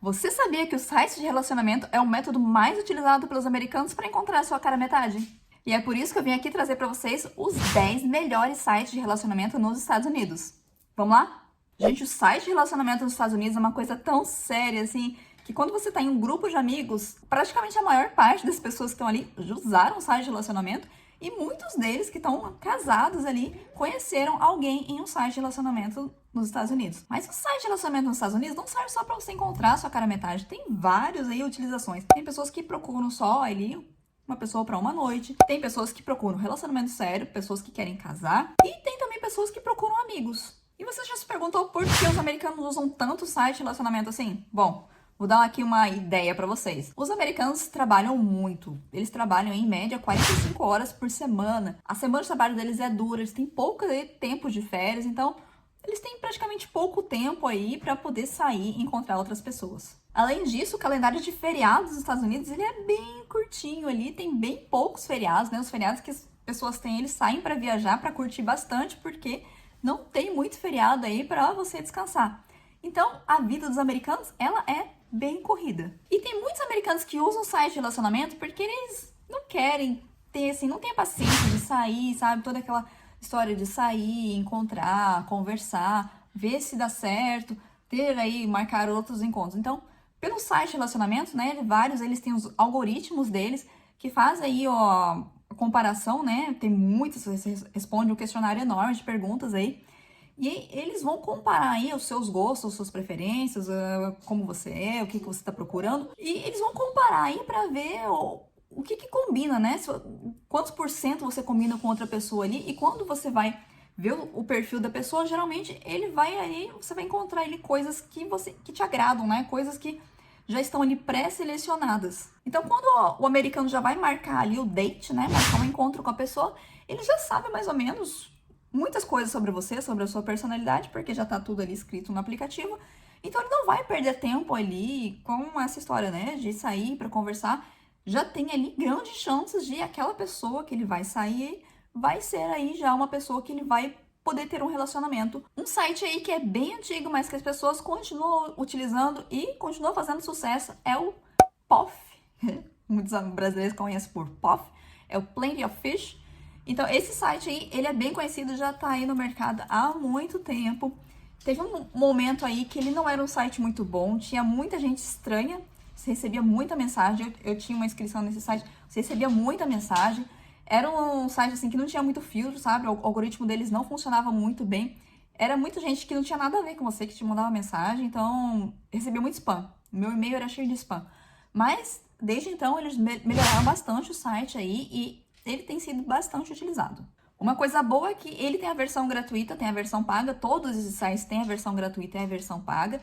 Você sabia que o site de relacionamento é o método mais utilizado pelos americanos para encontrar a sua cara metade? E é por isso que eu vim aqui trazer para vocês os 10 melhores sites de relacionamento nos Estados Unidos. Vamos lá? Gente, o site de relacionamento nos Estados Unidos é uma coisa tão séria assim, que quando você está em um grupo de amigos, praticamente a maior parte das pessoas que estão ali usaram o site de relacionamento e muitos deles que estão casados ali conheceram alguém em um site de relacionamento nos Estados Unidos. Mas o site de relacionamento nos Estados Unidos não serve só para você encontrar a sua cara metade. Tem vários aí utilizações. Tem pessoas que procuram só ali uma pessoa para uma noite. Tem pessoas que procuram relacionamento sério, pessoas que querem casar. E tem também pessoas que procuram amigos. E você já se perguntou por que os americanos usam tanto site de relacionamento assim? Bom, vou dar aqui uma ideia para vocês. Os americanos trabalham muito. Eles trabalham em média 45 horas por semana. A semana de trabalho deles é dura, eles têm pouco tempo de férias, então eles têm praticamente pouco tempo aí para poder sair e encontrar outras pessoas. Além disso, o calendário de feriados dos Estados Unidos ele é bem curtinho ali, tem bem poucos feriados, né? Os feriados que as pessoas têm, eles saem para viajar, para curtir bastante, porque não tem muito feriado aí para você descansar. Então, a vida dos americanos, ela é bem corrida. E tem muitos americanos que usam o site de relacionamento porque eles não querem ter, assim, não tem a paciência de sair, sabe? Toda aquela história de sair, encontrar, conversar, ver se dá certo, ter aí, marcar outros encontros. Então, pelo site de relacionamento, né, vários, eles têm os algoritmos deles que fazem aí, ó, a comparação, né? Tem muitos, você responde um questionário enorme de perguntas aí. E eles vão comparar aí os seus gostos, as suas preferências, como você é, o que você está procurando. E eles vão comparar aí para ver o que combina, né? Quantos por cento você combina com outra pessoa ali. E quando você vai ver o perfil da pessoa, geralmente ele vai aí, você vai encontrar ali coisas que te agradam, né? Coisas que já estão ali pré-selecionadas. Então, quando o americano já vai marcar ali o date, né? Marcar um encontro com a pessoa, ele já sabe mais ou menos muitas coisas sobre você, sobre a sua personalidade, porque já tá tudo ali escrito no aplicativo. Então ele não vai perder tempo ali com essa história, né, de sair para conversar. Já tem ali grandes chances de aquela pessoa que ele vai sair vai ser aí já uma pessoa que ele vai poder ter um relacionamento. Um site aí que é bem antigo, mas que as pessoas continuam utilizando e continuam fazendo sucesso é o POF. Muitos brasileiros conhecem por POF. É o Plenty of Fish. Então, esse site aí, ele é bem conhecido, já tá aí no mercado há muito tempo. Teve um momento aí que ele não era um site muito bom, tinha muita gente estranha, você recebia muita mensagem, eu tinha uma inscrição nesse site, você recebia muita mensagem. Era um site, assim, que não tinha muito filtro, sabe? O algoritmo deles não funcionava muito bem. Era muita gente que não tinha nada a ver com você, que te mandava mensagem, então recebia muito spam. Meu e-mail era cheio de spam. Mas, desde então, eles melhoraram bastante o site aí e ele tem sido bastante utilizado. Uma coisa boa é que ele tem a versão gratuita, tem a versão paga, todos esses sites têm a versão gratuita e a versão paga.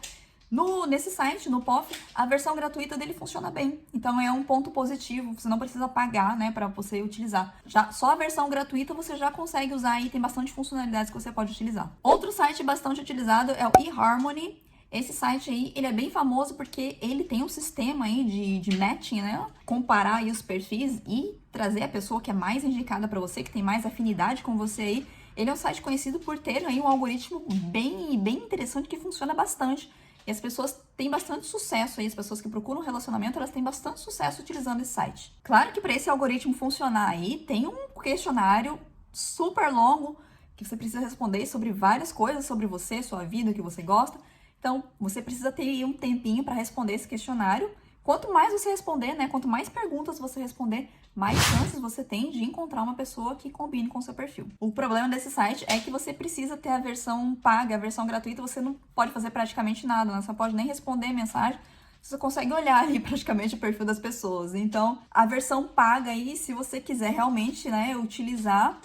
Nesse site, no POF, a versão gratuita dele funciona bem. Então é um ponto positivo, você não precisa pagar, né, para você utilizar. Já só a versão gratuita você já consegue usar e tem bastante funcionalidades que você pode utilizar. Outro site bastante utilizado é o eHarmony. Esse site aí, ele é bem famoso porque ele tem um sistema aí de matching, né? Comparar aí os perfis e trazer a pessoa que é mais indicada para você, que tem mais afinidade com você aí. Ele é um site conhecido por ter aí um algoritmo bem interessante que funciona bastante. E as pessoas têm bastante sucesso aí, as pessoas que procuram relacionamento, elas têm bastante sucesso utilizando esse site. Claro que para esse algoritmo funcionar aí, tem um questionário super longo que você precisa responder sobre várias coisas sobre você, sua vida, o que você gosta. Então, você precisa ter aí um tempinho para responder esse questionário. Quanto mais você responder, né? Quanto mais perguntas você responder, mais chances você tem de encontrar uma pessoa que combine com o seu perfil. O problema desse site é que você precisa ter a versão paga, a versão gratuita, você não pode fazer praticamente nada, né? Você não pode nem responder mensagem. Você consegue olhar ali praticamente o perfil das pessoas. Então, a versão paga aí, se você quiser realmente, né, utilizar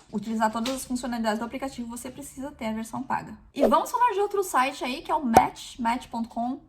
todas as funcionalidades do aplicativo, você precisa ter a versão paga. E vamos falar de outro site aí, que é o Match.com,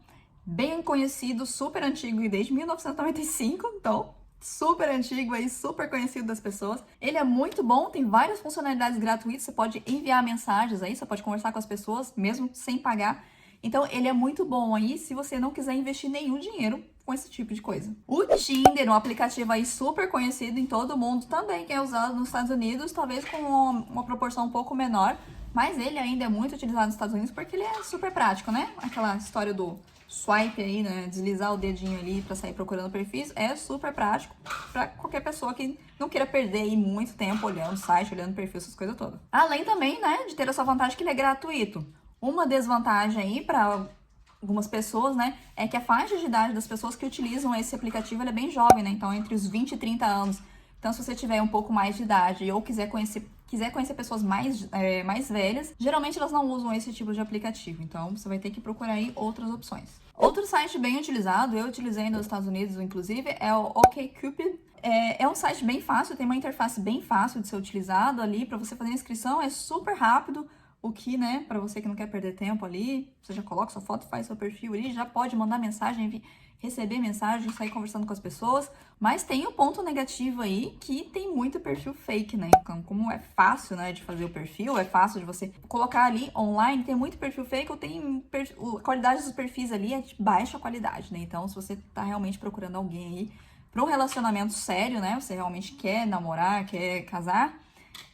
bem conhecido, super antigo e desde 1995, então super antigo aí, super conhecido das pessoas. Ele é muito bom, tem várias funcionalidades gratuitas, você pode enviar mensagens aí, você pode conversar com as pessoas mesmo sem pagar. Então, ele é muito bom aí se você não quiser investir nenhum dinheiro com esse tipo de coisa. O Tinder, um aplicativo aí super conhecido em todo o mundo, também que é usado nos Estados Unidos, talvez com uma proporção um pouco menor, mas ele ainda é muito utilizado nos Estados Unidos porque ele é super prático, né? Aquela história do swipe aí, né, deslizar o dedinho ali pra sair procurando perfis, é super prático pra qualquer pessoa que não queira perder aí muito tempo olhando o site, olhando perfil, essas coisas todas. Além também, né, de ter a sua vantagem que ele é gratuito. Uma desvantagem aí pra algumas pessoas, né, é que a faixa de idade das pessoas que utilizam esse aplicativo ela é bem jovem, né, então entre os 20 e 30 anos. Então, se você tiver um pouco mais de idade ou quiser conhecer pessoas mais velhas, geralmente elas não usam esse tipo de aplicativo. Então, você vai ter que procurar aí outras opções. Outro site bem utilizado, eu utilizei nos Estados Unidos, inclusive, é o OkCupid. É um site bem fácil, tem uma interface bem fácil de ser utilizado ali. Para você fazer a inscrição, é super rápido. O que, né, para você que não quer perder tempo ali, você já coloca sua foto, faz seu perfil ali, já pode mandar mensagem, receber mensagem, sair conversando com as pessoas. Mas tem o ponto negativo aí, que tem muito perfil fake, né? Então, como é fácil, né, de fazer o perfil, é fácil de você colocar ali online, tem muito perfil fake, ou tem a qualidade dos perfis ali é de baixa qualidade, né? Então, se você tá realmente procurando alguém aí para um relacionamento sério, né, você realmente quer namorar, quer casar,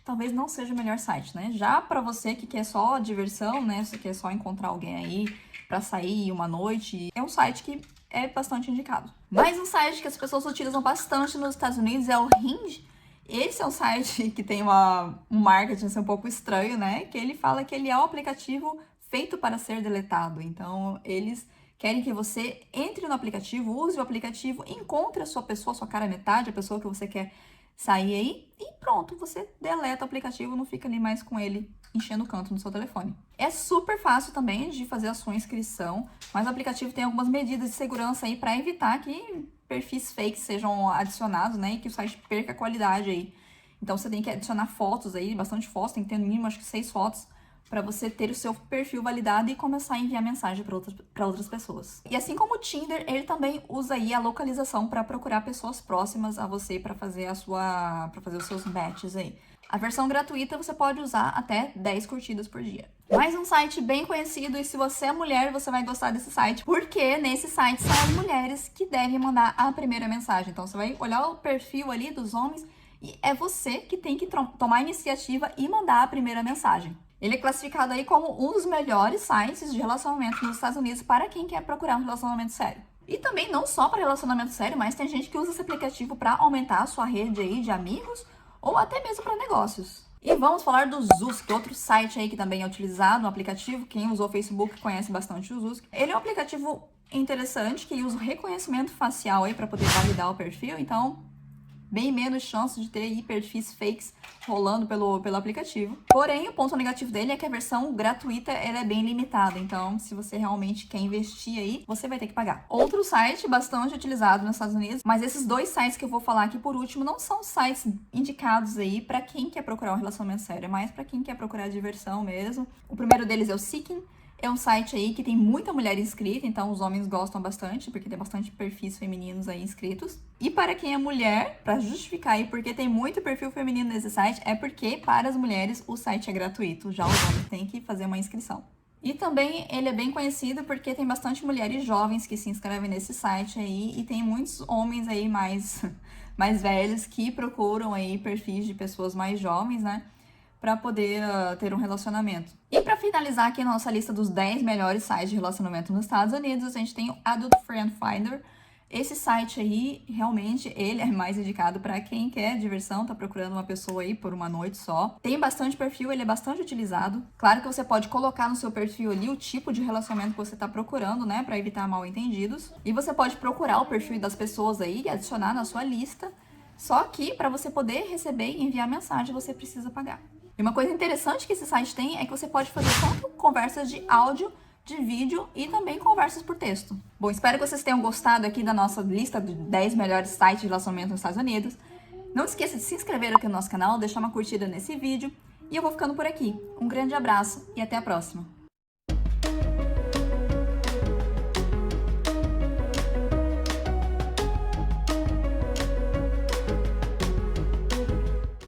talvez não seja o melhor site, né? Já para você que quer só diversão, né? Você quer só encontrar alguém aí para sair uma noite, é um site que é bastante indicado. Mais um site que as pessoas utilizam bastante nos Estados Unidos é o Hinge. Esse é um site que tem um marketing assim, um pouco estranho, né? Que ele fala que ele é um aplicativo feito para ser deletado. Então, eles querem que você entre no aplicativo, use o aplicativo, encontre a sua pessoa, a sua cara metade, a pessoa que você quer sair aí e pronto, você deleta o aplicativo, não fica ali mais com ele enchendo o canto no seu telefone. É super fácil também de fazer a sua inscrição, mas o aplicativo tem algumas medidas de segurança aí para evitar que perfis fakes sejam adicionados, né, e que o site perca a qualidade aí. Então você tem que adicionar fotos aí, bastante fotos, tem que ter no mínimo acho que 6 fotos para você ter o seu perfil validado e começar a enviar mensagem para outras pessoas. E assim como o Tinder, ele também usa aí a localização para procurar pessoas próximas a você para fazer os seus matches aí. A versão gratuita você pode usar até 10 curtidas por dia. Mais um site bem conhecido, e se você é mulher, você vai gostar desse site, porque nesse site são as mulheres que devem mandar a primeira mensagem. Então você vai olhar o perfil ali dos homens e é você que tem que tomar a iniciativa e mandar a primeira mensagem. Ele é classificado aí como um dos melhores sites de relacionamento nos Estados Unidos para quem quer procurar um relacionamento sério. E também não só para relacionamento sério, mas tem gente que usa esse aplicativo para aumentar a sua rede aí de amigos ou até mesmo para negócios. E vamos falar do Zusk, outro site aí que também é utilizado no aplicativo. Quem usou o Facebook conhece bastante o Zusk. Ele é um aplicativo interessante que usa o reconhecimento facial aí para poder validar o perfil, então bem menos chance de ter perfis fakes rolando pelo aplicativo. Porém, o ponto negativo dele é que a versão gratuita ela é bem limitada. Então, se você realmente quer investir aí, você vai ter que pagar. Outro site bastante utilizado nos Estados Unidos, mas esses dois sites que eu vou falar aqui por último não são sites indicados aí para quem quer procurar um relacionamento sério, é mais para quem quer procurar diversão mesmo. O primeiro deles é o Seeking. É um site aí que tem muita mulher inscrita, então os homens gostam bastante, porque tem bastante perfis femininos aí inscritos. E para quem é mulher, para justificar aí porque tem muito perfil feminino nesse site, é porque para as mulheres o site é gratuito, já os homens têm que fazer uma inscrição. E também ele é bem conhecido porque tem bastante mulheres jovens que se inscrevem nesse site aí, e tem muitos homens aí mais velhos que procuram aí perfis de pessoas mais jovens, né? Para poder ter um relacionamento. E para finalizar aqui a nossa lista dos 10 melhores sites de relacionamento nos Estados Unidos, a gente tem o Adult Friend Finder. Esse site aí, realmente, ele é mais indicado para quem quer diversão, tá procurando uma pessoa aí por uma noite só. Tem bastante perfil, ele é bastante utilizado. Claro que você pode colocar no seu perfil ali o tipo de relacionamento que você tá procurando, né, para evitar mal entendidos. E você pode procurar o perfil das pessoas aí e adicionar na sua lista. Só que para você poder receber e enviar mensagem, você precisa pagar. E uma coisa interessante que esse site tem é que você pode fazer tanto conversas de áudio, de vídeo e também conversas por texto. Bom, espero que vocês tenham gostado aqui da nossa lista de 10 melhores sites de relacionamento nos Estados Unidos. Não esqueça de se inscrever aqui no nosso canal, deixar uma curtida nesse vídeo. E eu vou ficando por aqui. Um grande abraço e até a próxima!